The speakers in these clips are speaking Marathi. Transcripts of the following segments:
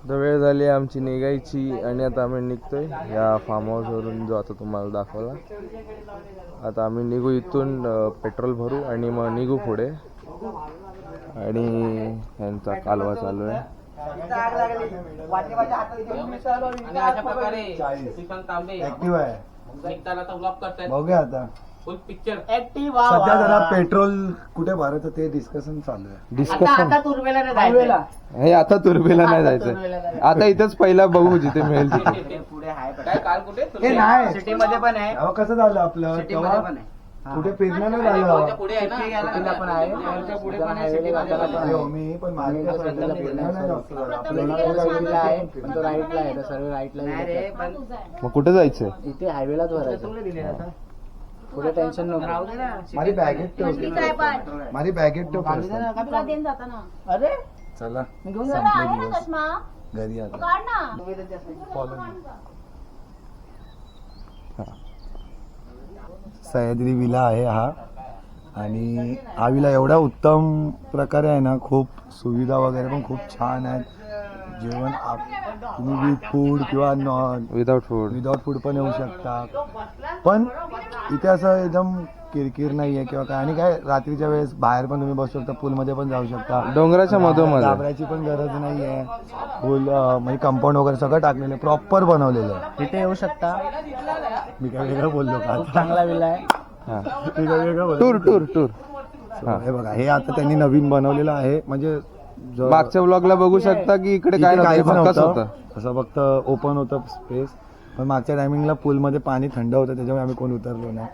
तर वेळ झाली आमची निघायची आणि आता आम्ही निघतोय या फार्म हाऊस वरून, जो आता तुम्हाला दाखवला. आता आम्ही निघू इथून, पेट्रोल भरू आणि मग निघू पुढे. आणि यांचा कालवा चालू आहे. बघूया आता सध्या जरा पेट्रोल कुठे भरायचं ते डिस्कशन चालू आहे. डिस्कशन आता तुर्बेला नाही जायचं. आता इथंच पहिला बघू जिथे मिळेल तिथे. सिटी मध्ये पण आहे. कसं झालं आपलं कुठे फिरणं नाही झालं. मी पण मग कुठे जायचं? इथे हायवेलाच भरायचं. पुढे टेन्शन नको. माझी बॅगेत ठेव. माझी बॅगेत ठेव. अरे चला संपले दिवस घरी आता. सह्याद्री विला आहे हा. आणि हा विला एवढा उत्तम प्रकारे आहे ना, खूप सुविधा वगैरे पण खूप छान आहेत. जेवण तुम्ही विथ फूड किंवा नॉन विदाउट फूड पण येऊ शकता. पण इथे असं एकदम किरकिर नाहीये किंवा काय. आणि काय रात्रीच्या वेळेस बाहेर पण तुम्ही बसू शकता, पूलमध्ये पण जाऊ शकता. डोंगराच्या मधोमध घाबरायची पण गरज नाहीये. पूल म्हणजे कंपाऊंड वगैरे सगळं टाकलेलं आहे, प्रॉपर बनवलेलं आहे. इथे येऊ शकता. मी काय वेगळं बोललो का? चांगला विला आहे. टूर हे बघा, हे आता त्यांनी नवीन बनवलेलं आहे. म्हणजे मागच्या ब्लॉगला बघू शकता की इकडे काय नव्हतं, असं फक्त ओपन होतं स्पेस. पण मागच्या टायमिंगला पूलमध्ये पाणी थंड होतं, त्याच्यामुळे आम्ही कोण उतरलो नाही.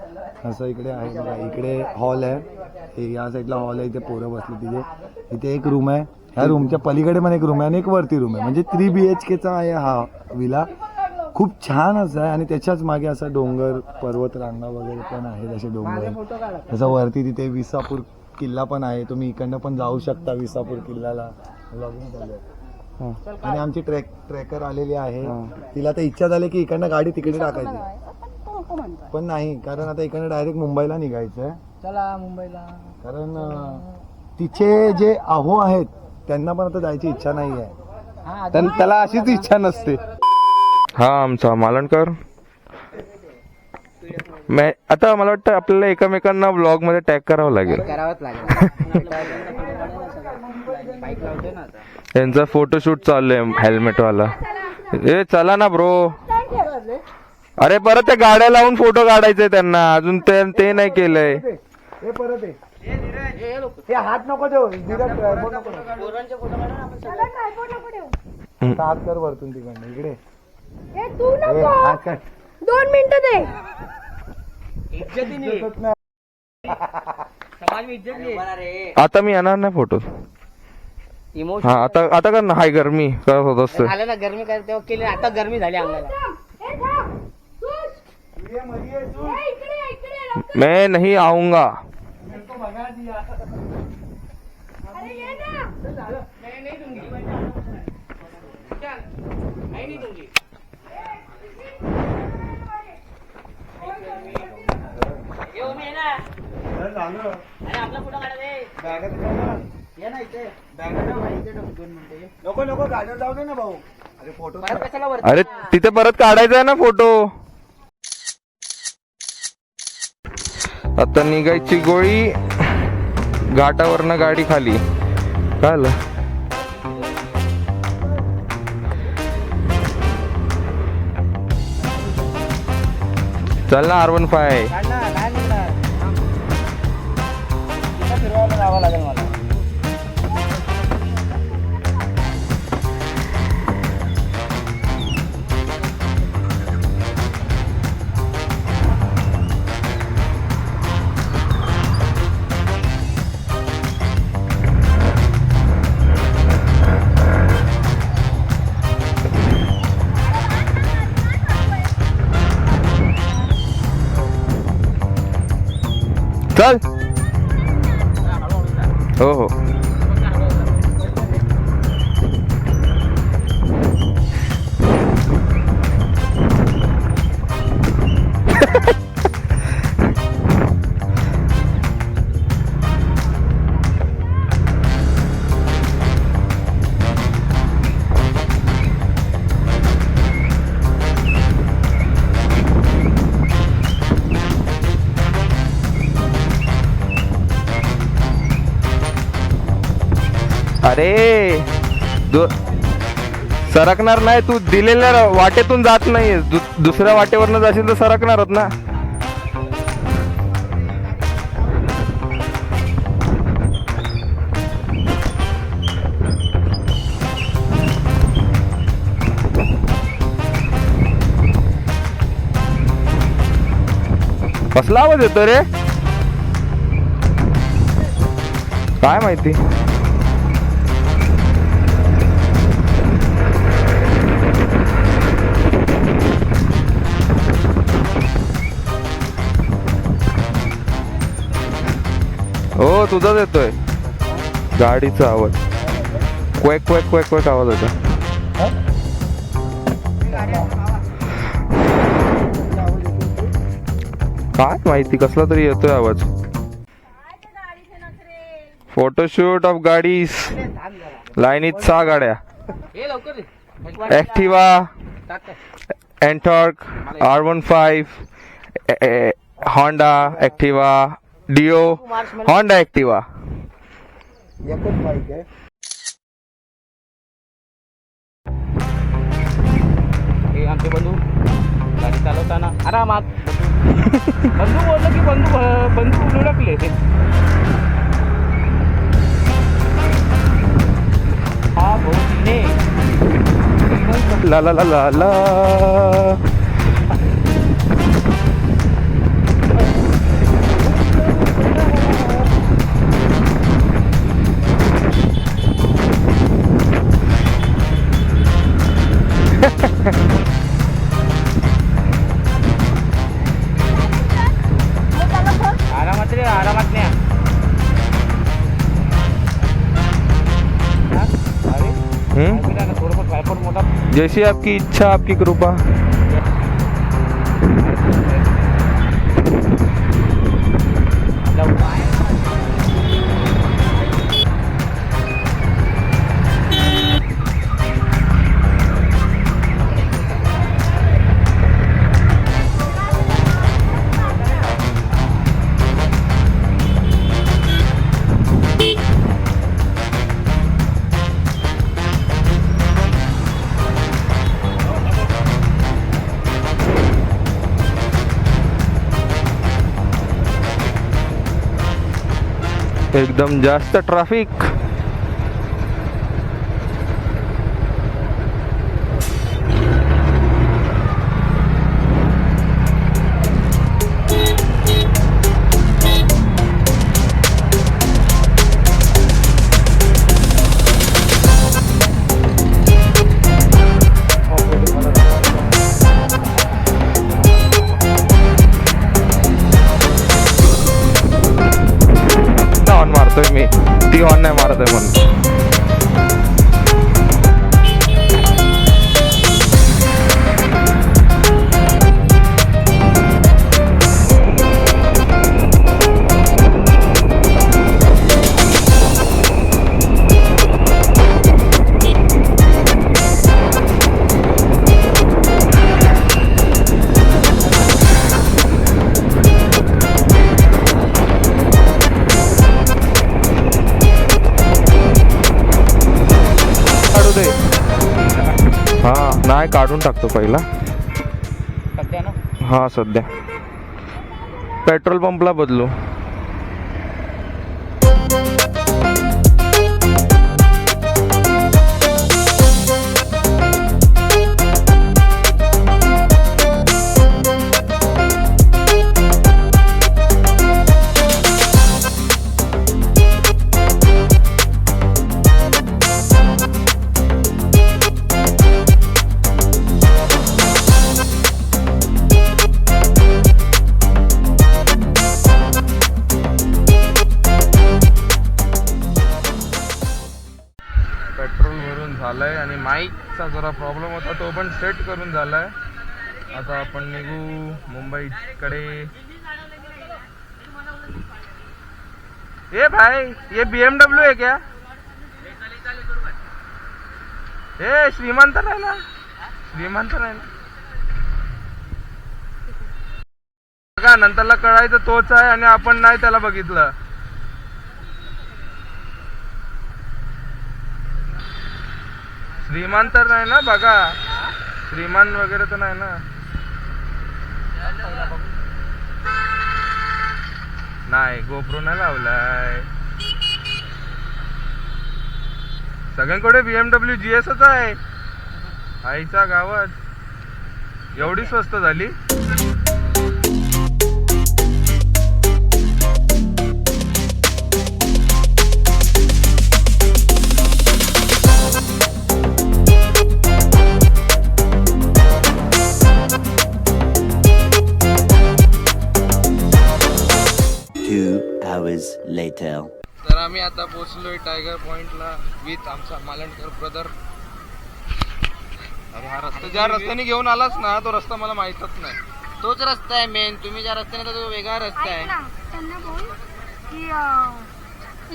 असं इकडे आहे बघा. इकडे हॉल आहे, या साईडला हॉल आहे. इथे पोरं बसली तिथे. इथे एक रूम आहे. ह्या रूमच्या पलीकडे पण एक रूम आहे आणि एक वरती रूम आहे. म्हणजे 3 BHK आहे हा विला. खूप छान असं आहे. आणि त्याच्याच मागे असा डोंगर, पर्वत रांगा वगैरे पण आहे. जसे डोंगर तसं वरती तिथे विसापूर किल्ला पण आहे. तुम्ही इकडनं पण जाऊ शकता विसापूर किल्ल्याला. आणि आमची ट्रेकर आलेली आहे. तिला तर इच्छा झाली की इकडनं गाडी तिकडे टाकायची, पण नाही, कारण आता इकडनं डायरेक्ट मुंबईला निघायचंय. चला मुंबईला. कारण तिचे जे आहो आहेत त्यांना पण आता जायची इच्छा नाहीये. त्याला अशीच इच्छा नसते. हा आमचा मालणकर. आता मला वाटतं आपल्याला एकमेकांना ब्लॉग मध्ये टॅग करावं लागेल. यांचा फोटोशूट चालू आहे हेल्मेट वाला. ए चला ना ब्रो. अरे परत त्या गाड्या लावून फोटो काढायचे त्यांना. अजून ते नाही केलंय. हात नको देऊ. हात कर वरतून तिकडनं इकडे. 2 मिनिटं दे. आता मी येणार नाही फोटो. हा आता कर ना. हाय गरमी करत होत असत. गरमी तेव्हा केली. आता गरमी झाली अंगाला. मैं नहीं आऊंगा. नको गाडीवर जाऊ दे ना भाऊ. अरे फोटो. अरे तिथे परत काढायचा आहे ना फोटो. आता निघायची गोळी. घाटावरनं गाडी खाली. काय चल ना R15. काढ ना, काय निघणार? इथं फिरवायला जावं लागेल मला. चल. हो हो. अरे सरकणार नाही, तू दिलेल्या वाटेतून जात नाहीयेस, दुसऱ्या वाटेवरनं जाशील तर सरकणारच ना. कसला आवाज येतो रे, काय माहिती. हो तुझाच येतोय गाडीचा आवाज. क्वॅक क्वॅक क्वॅक क्वॅक आवाज होता. काय माहिती कसला तरी येतोय आवाज. Photoshoot of गाडीज. लाईनीत 6 गाड्या. हे लवकर Activa, Ntorq, R15, Honda Activa, Dio, Honda Activa. एकच बाईक आहे. हे आमचे बंधू गाडी चालवताना आरामात. बंधू बोललं की बंधू लुडकले. हा भाऊ ला ला ला ला ला. आरामात रे, आरामात न्या. थोडंफार ट्रायपॉड मोठा. जैसी आपकी इच्छा आपकी कृपा. एकदम जास्त ट्रॅफिक. मारतोय मी, ती ऑन नाही मारत आहे म्हणून. हा नाही, काढून टाकतो पहिला. सध्या ना. हा सध्या पेट्रोल पंपला बदलू. पेट्रोल भरून झालंय आणि माईकचा जरा प्रॉब्लेम होता तो पण सेट करून झालाय. आता आपण निघू मुंबईकडे. ए भाई ये BMW है क्या? ए श्रीमंत नाही ना? श्रीमंत नाही ना? बघा नंतरला कळायचं तोच आहे आणि आपण नाही त्याला बघितलं. श्रीमान तर नाही ना? बघा श्रीमान वगैरे तर नाही ना? नाही गोप्रो नाही लावलाय. सगळ्यांकडे BMW GSच आहे. आईच्या गावात एवढी स्वस्त झाली. Later. तर आम्ही आता पोहोचलोय टायगर पॉइंटला विथ आमचा मालंडकर ब्रदर. अरे हा रस्ता ज्या रस्त्याने घेऊन आलास ना तो रस्ता मला माहीतच नाही. तोच रस्ता आहे मेन. तुम्ही ज्या रस्त्याने तो वेगळा रस्ता आहे. त्यांना बोल की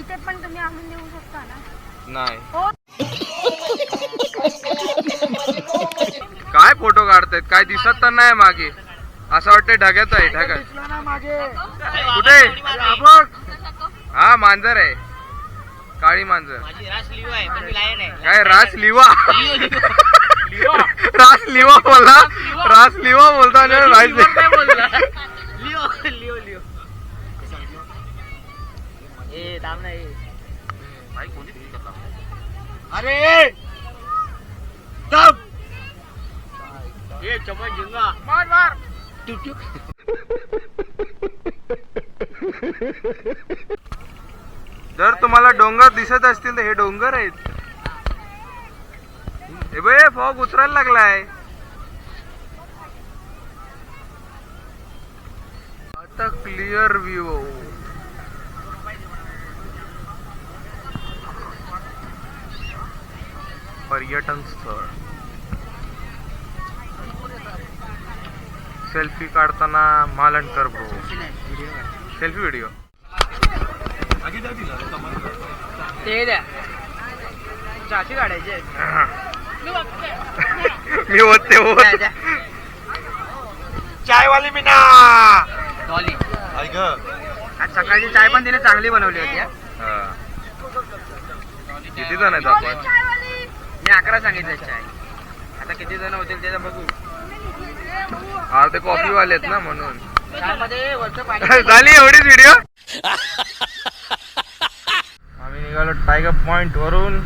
इथे पण तुम्ही आणून देऊ शकता ना. नाही काय फोटो काढतायत? काय दिसत तर नाही मागे. असं वाटतंय ढगाच आहे. ढगात कुठे? हा मांजर आहे. काळी मांजर. काय रास लिवा? रास लिवा बोलला. रास लिवा बोलता अरे चपट जिंगा मार मार. जर तुम्हाला डोंगर दिसत असतील तर हे डोंगर आहेत. हे बघ फॉग उतरायला लागलाय. आता क्लिअर व्ह्यू. पर्यटन स्थळ. सेल्फी काढताना मालंडकर ब्रो. सेल्फी व्हिडिओ ते द्या. चाची काढायचे. मी होते चायवाली मी ना. डॉली आज सकाळची चाय पण तिने चांगली बनवली होती. किती जण आहेत आपण? मी 11 सांगितलं चाय. आता किती जण होतील ते बघू. अर्धे कॉफी वाले आहेत ना म्हणून. त्यामध्ये वरचं पाणी झाली एवढीच व्हिडिओ. आम्ही निघालो टायगर पॉइंट वरून.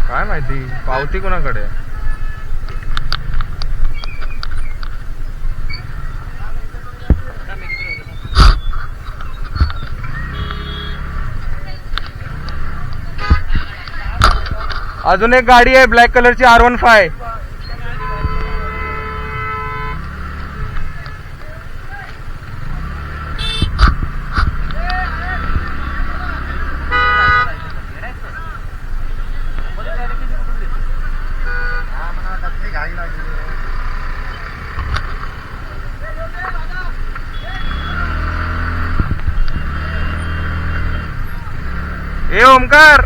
काय माहिती पावती कोणाकडे? अजून एक गाडी आहे ब्लॅक कलरची R15. ए ओमकार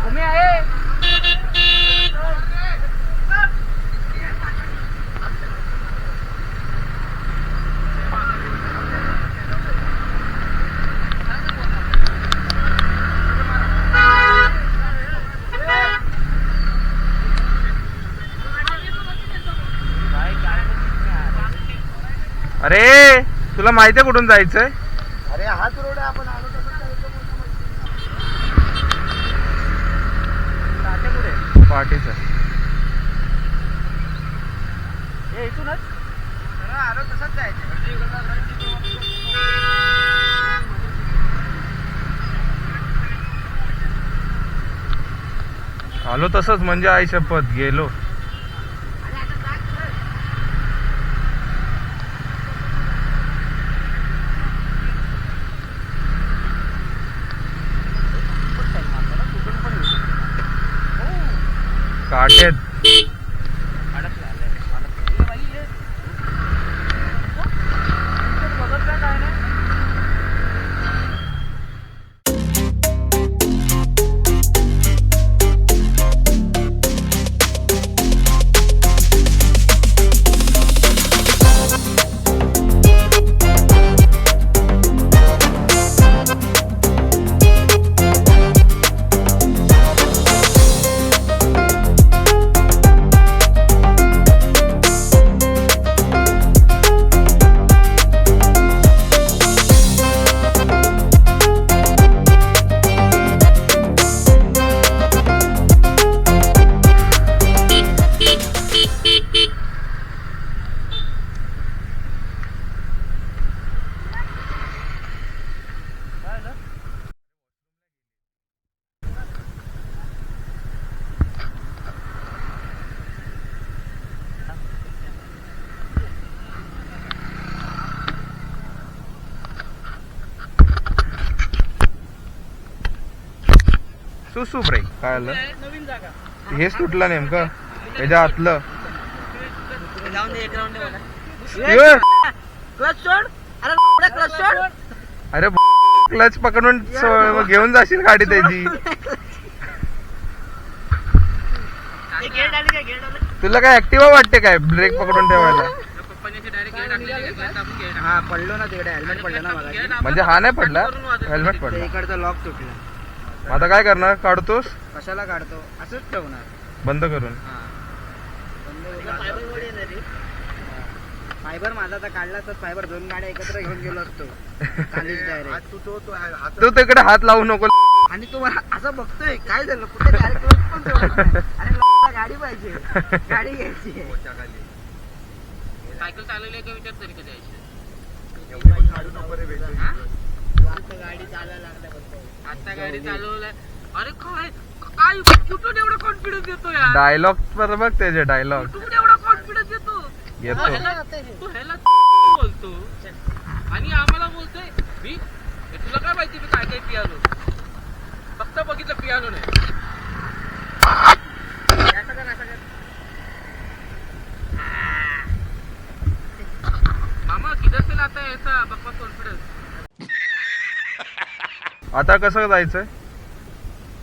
तुम्ही आहे. तुला माहितीये कुठून जायचंय? अरे हाच रोड आहे, आपण आलो तसं जायचं मोठं कुठे पार्टीचं. हे इथूनच आलो तसंच जायचं. आलो तसंच म्हणजे आई शपथ गेलो. काटेत सुसू ब्रेक काय आलं? नवीन जागा हेच तुटलं नेमकं त्याच्या आतलं. जाऊन दे, एक राऊंड दे मला. ये! क्लच सोड. अरे क्लच सोड. अरे क्लच पकडून घेऊन जाशील गाडी त्याची. गेट आली काय? गेट आली. तुला काय ऍक्टिव्हा वाटते काय ब्रेक पकडून ठेवायला? हा पडलो ना तिकडे, हेल्मेट पडलं ना मला. म्हणजे हा नाही पडला, हेल्मेट पडला. इकडचा लॉक तुटला. आता काय करणार? काढतोस कशाला काढतो? असंच ठेवणार बंद करून. फायबर माझा आता काढला तर फायबर 2 गाड्या एकत्र घेऊन गेलो असतो. खालीच डायरेक्ट. तू तिकडे हात लावू नको. आणि तो असं बघतोय काय झालं कुठे direct close पण ठेवला नाही. अरे गाडी पाहिजे, गाडी घ्यायची. सायकल चालवली का विचार तरी कधी गाडी चालायला लागल्या. आता गाडी चालवलाय. अरे काय काय कुठून एवढा कॉन्फिडन्स येतो यार? डायलॉग पर बघ त्याचे डायलॉग कुठून एवढा कॉन्फिडन्स येतो? येतो. तू ह्याला बोलतो आणि आम्हाला बोलतोय मी तुला काय माहिती मी काय काय पियानो फक्त बघितलं पियानो नाही. मामा किधर से लाता है ऐसा बकवास कॉन्फिडन्स? आता कसं जायचंय?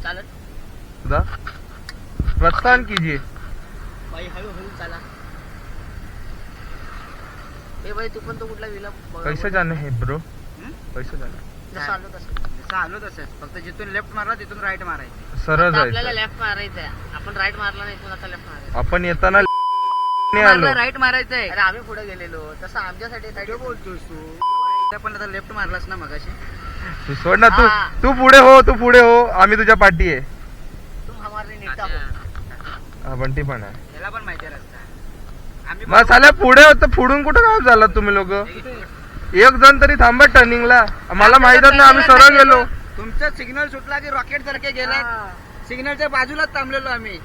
चालत जा प्रस्थान कीजिए. बाई हळूहळू चाला. हे बाई तू पण तो कुठला विला कैसे जाणे है ब्रो? कैसे जाणे? जसं आलो तसं आलो तसं फक्त जिथून लेफ्ट मारला तिथून राईट मारायचं. सरळ आपल्याला जायचं. लेफ्ट मारायचंय. आपण राईट मारला नाही, पण आता लेफ्ट मारायचं. आपण येताना आलो. राईट मारायचंय. अरे आम्ही पुढे गेलेलो तसं आमच्यासाठी right काय बोलतोस तू? पण आता लेफ्ट मारलास ना मगाशी. तू सोड ना. तू हा. तू पुढे हो, तू पुढे हो. आम्ही तुझ्या पाठी आहे. तुम हमारे नीता हो. हा बंटी पण आहे. त्याला पण माहिती आहे रस्ता. आम्ही मग साल्या पुढे होतं, पुढून कुठं काय झालं तुम्ही लोक? एक जण तरी थांबा टर्निंगला. मला माहितच नाही, आम्ही सरळ गेलो. तुमचा सिग्नल सुटला की रॉकेट सारखे गेलात. सिग्नलच्या बाजूलाच थांबलेलो आम्ही.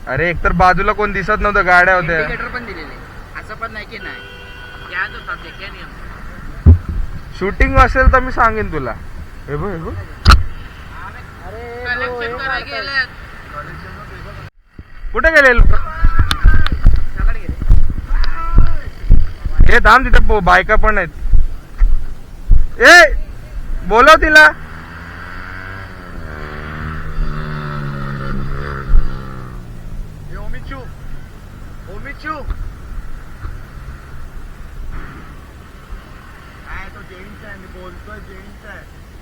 अरे एकतर बाजूला कोण दिसत नव्हतं, गाड्या होत्या. इंडिकेटर पण दिलेले. असं पण नाही की नाही. याद होता ते काय नियम. शूटिंग असेल तर मी सांगेन तुला. हे बघ, हे बघ. कलेक्शन करायला गेल्यात. कुठे गेले लोक? हे थांब तिथे बायका पण आहेत. ए बोलव तिला.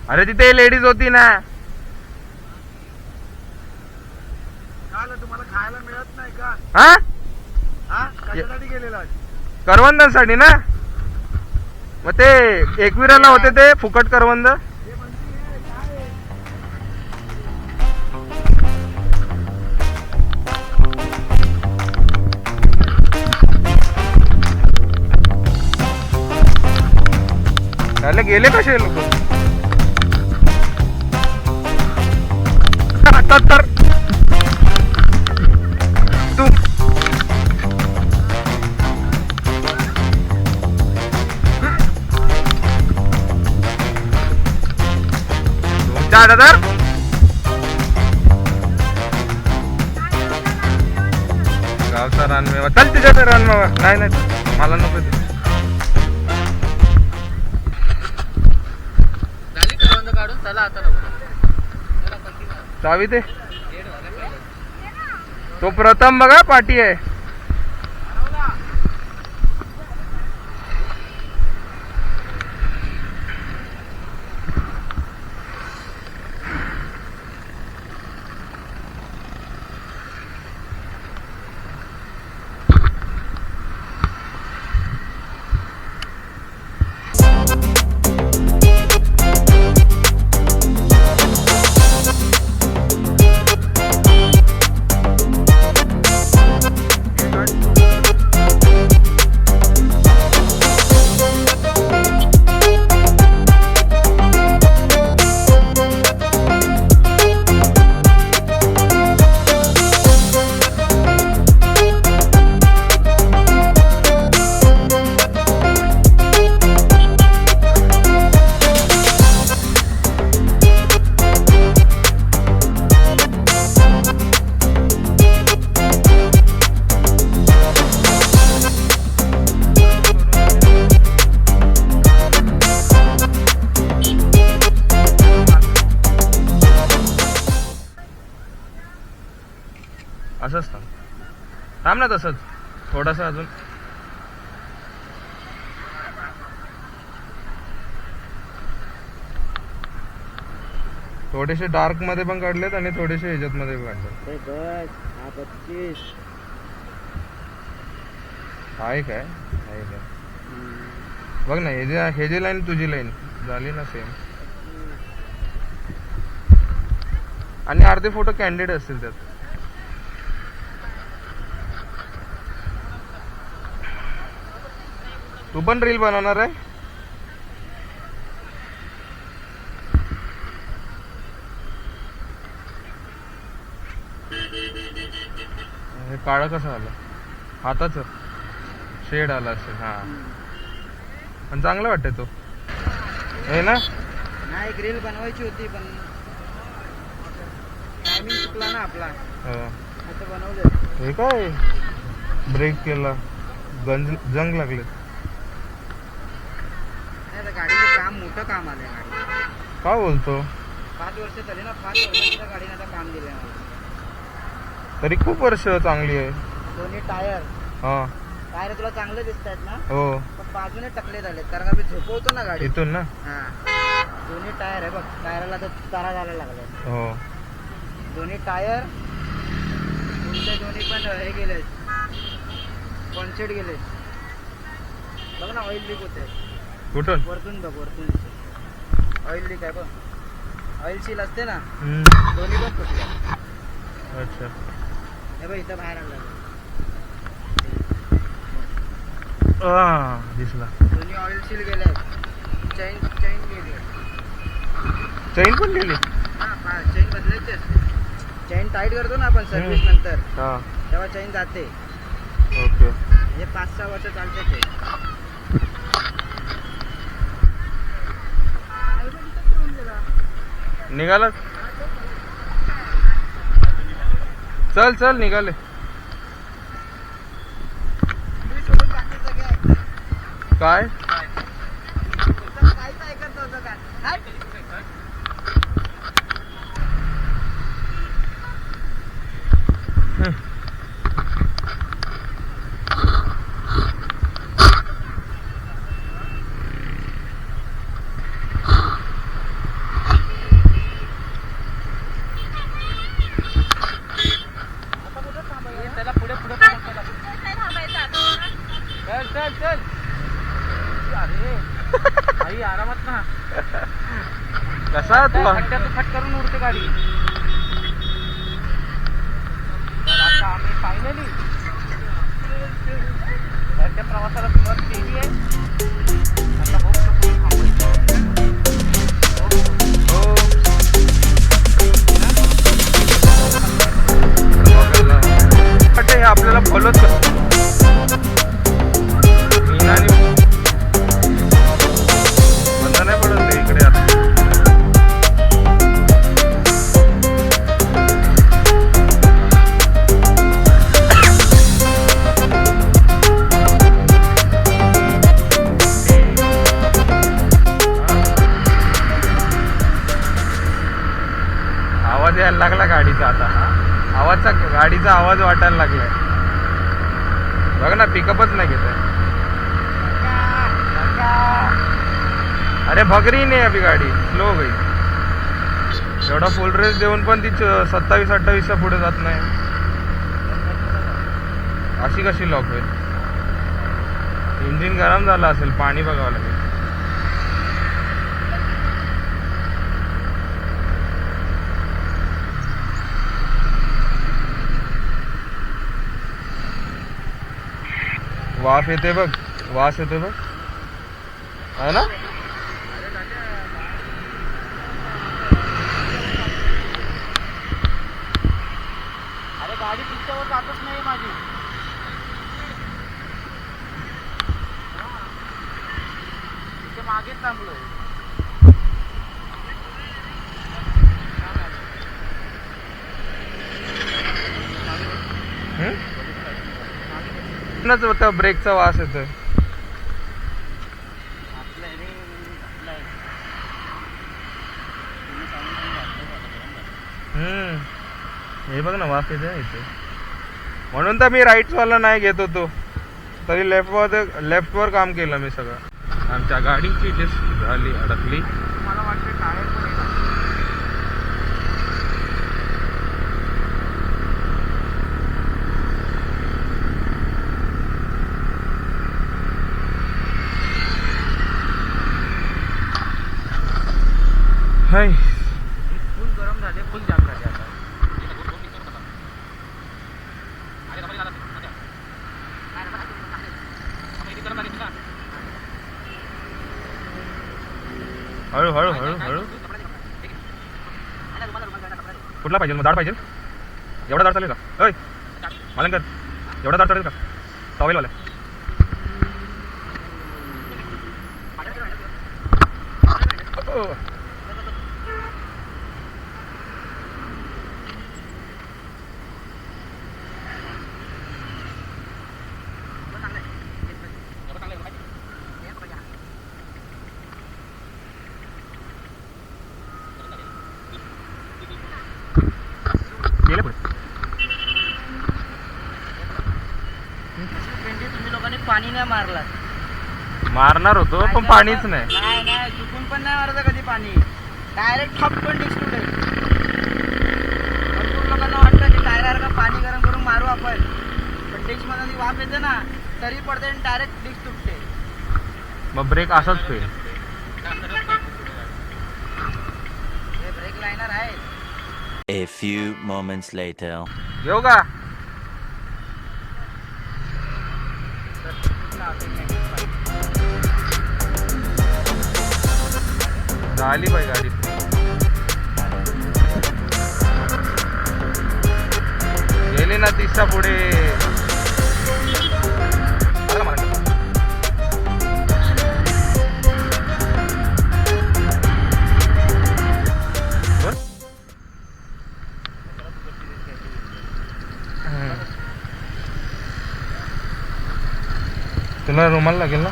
अरे तिथे लेडीज होती ना. तुम्हाला खायला मिळत नाही का? हा हा कशासाठी गेलेला? करवंदांसाठी ना. मग ते एकविराला होते ते फुकट करवंद. त्याला गेले कसे लोक आता तर तू चार हजार गावचा रानमेवा. चल तुझ्या रानमेवा. नाही नाही मला नको ते. झाली करवंद काढून चला आता लवकर. चला continue. चावी ते Date झाला पाहिजे. तो प्रथम बघा पाठी आहे. असंच थांब ना तसंच थोडस अजून. थोडेसे डार्क मध्ये पण काढलेत आणि थोडेसे ह्याच्यात मध्ये काढलेत. बस हा 25. आहे काय आहे काय बघ ना. हे जी लाईन तुझी लाईन झाली ना सेम. आणि अर्धे फोटो कॅन्डिड असतील त्यात. तू पण रील बनवणार आहे. हे काळं कसं आलं हाताच शेड आला असेल. हा पण चांगलं वाटतंय तो हे ना. नाही एक रील बनवायची होती पण टायमिंग चुकला ना आपला. हो. आता बनवलं. हे काय ब्रेक केला जंग लागले. नाही गाडीचं काम मोठं काम आलंय. गाडी काय बोलतो. 5 वर्ष झाली ना. 5 वर्षाच्या गाडीने आता काम दिलंय मला. तरी खूप वर्ष चांगली आहे. दोन्ही टायर हा टायर तुला चांगले दिसत आहेत ना. हो पण बाजूने टकले झालेत कारण का मी झोपवतो ना गाडी. इथून ना. हा दोन्ही टायर आहे बघ. टायराला तर तारा घालायला लागलाय. हो दोन्ही टायर तुमचे दोन्ही पण हे गेले कॉन्सेट गेले. बघ ना ऑइल लीक होते. कुठून. वरतून बघ वरतून ऑइल लीक आहे बघ. ऑइल सील असते ना दोन्ही पण फुटले. अच्छा हे बघ इथं बाहेर आणलं. दिसला. दोन्ही ऑइल सील गेले. चैन गेली. चैन पण गेली. हा चैन बदलायची असते. चैन टाईट करतो ना आपण सर्व्हिस नंतर हा तेव्हा चैन जाते. ओके. हे 5-6 वर्ष चालते ते. निघाला. चल चल निघाले. काय काहीच ऐकत नव्हतं काय. त्याला पुढे पुढे चल चल चल. अरे ना तू खड्ड्यात फट करून उडते गाडी. तर आता आम्ही फायनली त्या प्रवासाला सुरुवात केली आहे. आता बघू कुठे थांबायचं. हो हे आपल्याला फॉलोच करतो. मी आणि बंद नाही पडत रे इकडे आता. आवाज यायला लागला गाडीचा आता. गाडीचा आवाज वाटायला लागलाय. बघ ना पिकअपच नाही घेत आहे. अरे भगरी नाही अभी गाडी स्लो गई. एवढा फुल रेस देऊन पण ती 27-28च्या पुढे जात नाही. अशी कशी लॉक होईल. इंजिन गरम झालं असेल. पाणी बघावं लागेल. वाफ येते बघ. वास येते बघ है ना. अरे गाडी पिक्चरवर जातच नाही माझी. तिथे मागेच थांबलोय. ब्रेकचा वास येतोय. हे बघ ना वाफ येते इथे. म्हणून तर मी राईट्सवाला नाही घेत होतो. तरी लेफ्टवर काम केलं मी सगळं. आमच्या गाडीची लिस्ट झाली अडकली. मला वाटतं टायर पण येणार. हाय फुल गरम झाले. फुल जाम झाले आता. हळू हळू हळू हळू. कुठला पाहिजे मग. दाढ पाहिजे. एवढा दाढ चालेल का. अय मालंकर एवढा दाढ चालेल का. टॉवेलवाला गेले पुढे. तुम्ही लोकांनी पाणी नाही मारला. मारणार होतो पण पाणीच नाही. नाही चुकून पण नाही मारायचं कधी पाणी. डायरेक्ट ठपकन डिस्ट्रिब्यूट आहे. भरपूर लोकांना वाटतं की टायरवर का पाणी गरम करून मारू आपण. पण डिश मध्ये वाफ येते ना तरी पडते आणि डायरेक्ट डिश तुटते. मग ब्रेक असाच फेल. हे ब्रेक लायनर आहे. A few moments later. येऊ का. झाली बाई गाडी. गेली ना 30च्या पुढे. तुला रुमाल लागेल ना.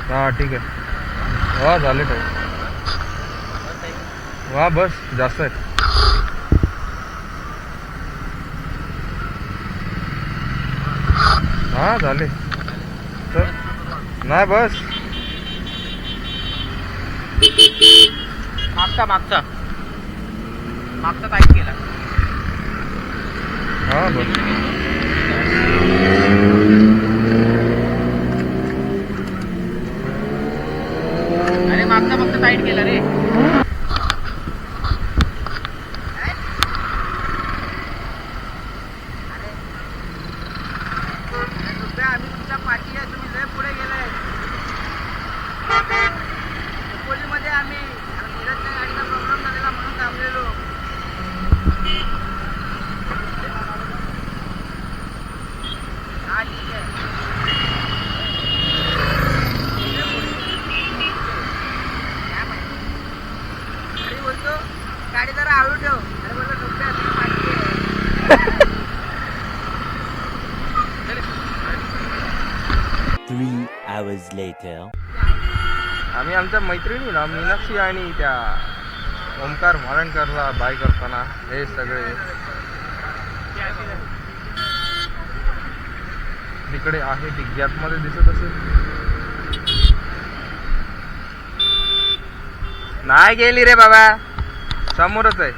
हा ठीक आहे. वा झाले टाईम. वा बस जास्त आहे. हा झाले. नाही बस मागचा मागचा मागचा टाईट केला. हा बस. अरे मागचा फक्त टाईट केला रे. आम्ही तुमच्या पाठी आहे, तुम्ही लय पुढे गेलाय. खोलीमध्ये आम्ही नीरजच्या गाडीचा प्रॉब्लेम झालेला म्हणून थांबलेलो. हा ठीक आहे. अरे बोलतो गाडी जरा हळू ठेव. अरे बोलतो डोक्या आधी पाठी आहे. 3 hours later. आम्ही आमच्या मैत्रिणी ना मीनाक्षी आणि त्या ओमकार मारणकरला बाय करताना हे सगळे तिकडे आहे ती गॅपमध्ये दिसत असेल. नाही गेली रे बाबा, समोरच आहे.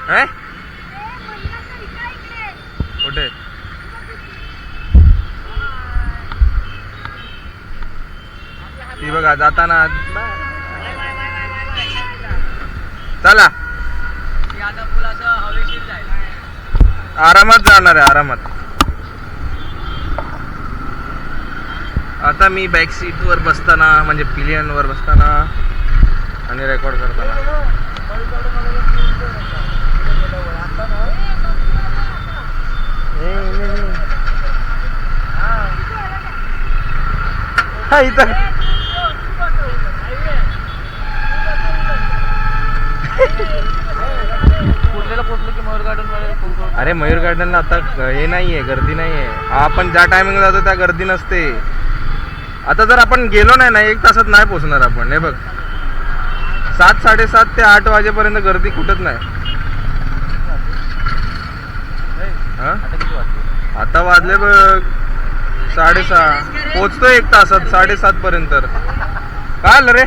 है? कुठे? ती बघा जाताना. चला आरामात जाणार आहे, आरामात. आता मी बॅक सीट वर बसताना म्हणजे पिलियन वर बसताना आणि रेकॉर्ड करताना. हा इथं अरे मयूर गार्डनला आता हे नाहीये, गर्दी नाहीये. हा आपण ज्या टायमिंगला जातो त्या गर्दी नसते. आता जर आपण गेलो नाही ना 1 तासात नाही पोहोचणार आपण. हे बघ 7, 7:30 ते 8 वाजेपर्यंत गर्दी कुठंच नाही. हा आता वाजले बघ 6:30. पोचतो 1 तासात 7:30 पर्यंत. काय आलं रे?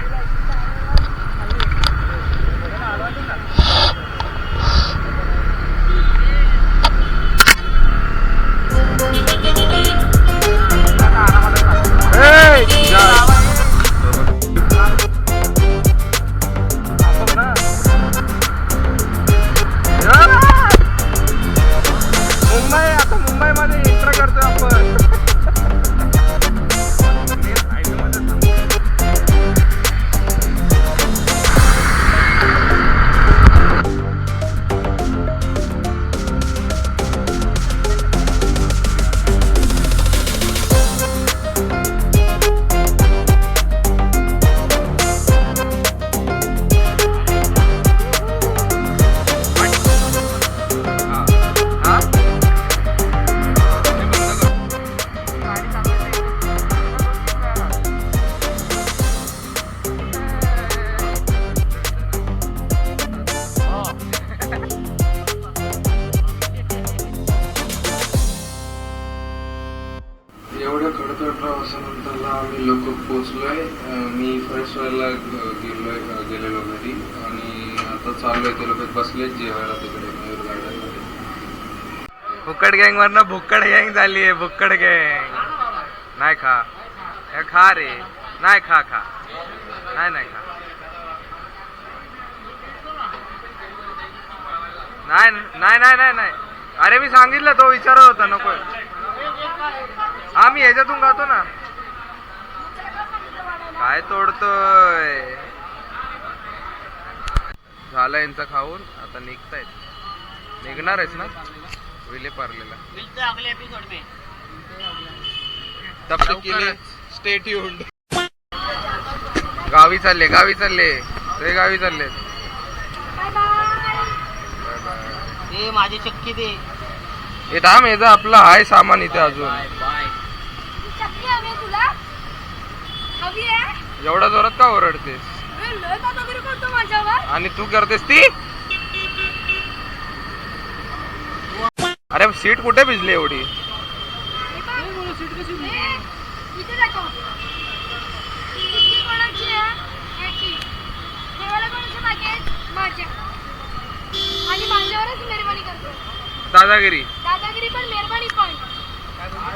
एवढ्या खडतर प्रवासानंतरला आम्ही लोक पोचलोय. मी फ्रेश व्हायला गेलेलो घरी आणि आता चाललोय. ते लोक बसलेच जेवायला तिकडे मयूर गार्डन मध्ये. भुक्कड गँग वरनं भुक्कड गँग झाली आहे. भुक्कड गँग नाही खा, खा रे. नाही खा खा, नाही खा. नाही. अरे मी सांगितलं, तो विचारत होता नको. आम्ही ह्याच्यातून गातो ना. काय तोडतोय. झालं यांचं खाऊन, आता निघतायत. निघणार आहेस ना विले पार्लेला. तब तक के लिए स्टे ट्यून्ड. गावी चालले ते गावी चालले. माझी चक्की दे. हे थांब, याचा आपला हाय सामान इथे अजून. हवी आहे एवढ्या जोरात का ओरडतेस लय दादागिरी करतो माझ्यावर. आणि तू करतेस ती अरे सीट कुठे भिजली एवढी हे बघ. ए, इथे दाखव. किती कोणाची आहे? याची. ठेवायला कोणाची बाकी आहे? माझ्या. आणि माझ्यावरच मेहरबानी करतो. दादागिरी दादागिरी पण मेहरबानी पण.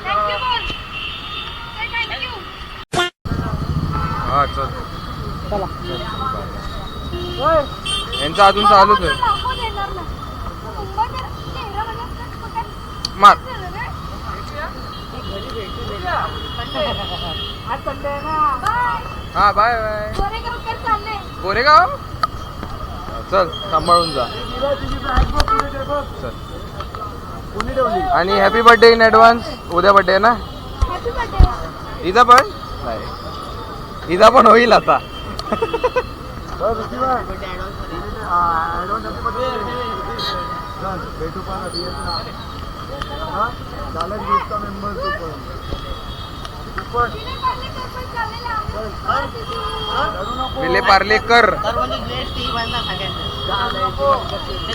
थँक्यू बोल. थँक्यू. हा चल यांचं अजून चालूच आहे दाखवू देणार नाही. मुंबईत चेहरा बघायचा कुठे? मार आज संडे आहे ना. बाय. हा बाय बाय गोरेगावकर चालले. गोरेगाव चल सांभाळून जा चल आणि हॅपी बर्थडे इन ऍडव्हान्स उद्या बर्थडे ना हॅपी बर्थडे. इजा पण नाही इजा पण होईल आता भेटू झालं ग्रुपचा मेंबर तू पण विले पार्ले कर तर म्हणजे जीएसटी बंद सगळ्यांना.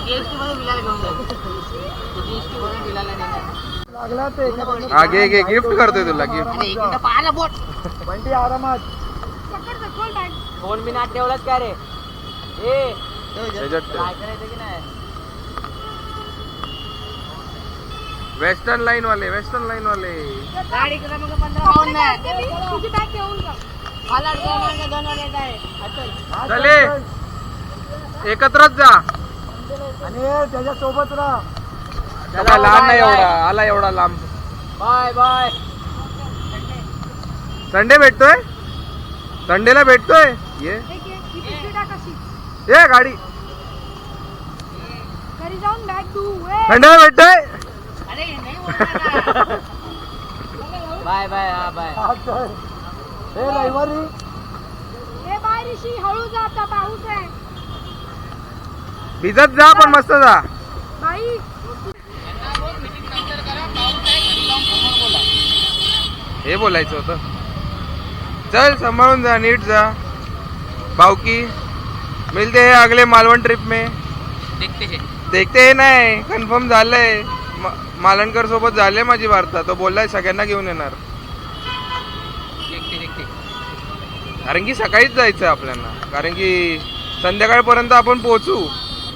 जीएसटी मध्ये बिलाला घेऊन जाईल. जीएसटी मध्ये बिलाला नेणार. लागला ते हा घे घे गिफ्ट करतोय तुला गिफ्ट अरे एक मिनिट पाहिलं बोट. बंटी आरामात पकड खोल बॅग. फोन बी नाट ठेवलाच का रे? ए त्याच्यात ठेव. काय करायचं की नाही? वेस्टर्न लाईन वाले गाडी क्रमांक 15 पाहून नाही. तुझी बॅग घेऊन जा. मला क्रमांक 2 वर येत आहे. अचल. चले एकत्रच जा आणि त्याच्या सोबत राहा. त्याला लहान नाही एवढा आला एवढा लांब बाय बाय. संडे भेटतोय संडेला भेटतोय ये हे घे. ही पिशवी टाक अशी. ये गाडी घरी जाऊन बॅग धू. संडेला भेटतोय अरे नाही बोलणार ना. Bye bye. हा बाय. हे रविवारी हे बाय ऋषी हळू जा आता पाऊस आहे. भिजत जा पण मस्त जा बाई हे बोलायचं होतं चल सांभाळून जा नीट जा भावकी मिलते हैं अगले मालवण ट्रिप में देखते हैं नाही कन्फर्म झालंय मालणकर सोबत झाले माझी वार्ता तो बोललाय सगळ्यांना घेऊन येणार कारण की सकाळीच जायचं आपल्याला कारण की संध्याकाळपर्यंत आपण पोहोचू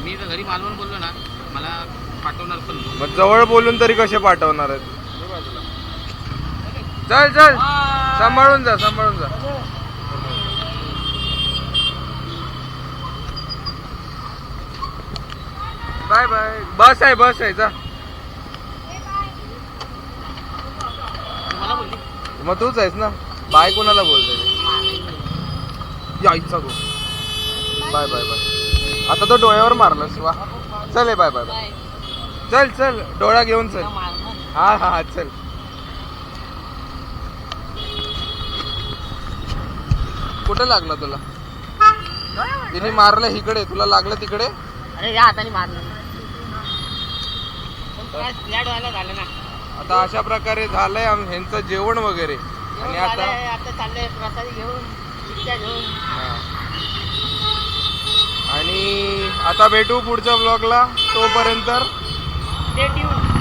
मी जर घरी मालवण बोललो ना मला पाठवणार पण नाही. मग जवळ बोलून तरी कसे पाठवणार आहेत चल चल सांभाळून जा बाय बाय बस आहे जा मला बोलली मग तूच आहेस ना बाय कोणाला बोलते यायचा तू बाय बाय बाय आता तो डोळ्यावर मारलास वा चल बाय बाय बाय चल डोळा घेऊन चल हा चल कुठे लागला तुला तिने मारलं इकडे तुला लागलं तिकडे अरे या हाताने मारलं. फ्लॅट व्हायला झालं ना. आता अशा प्रकारे झालंय ह्यांचं जेवण वगैरे आणि आता आता चाललंय प्रसादी घेऊन शिक्षा घेऊन. आणि आता भेटू पुढच्या ब्लॉगला तोपर्यंत Stay tuned.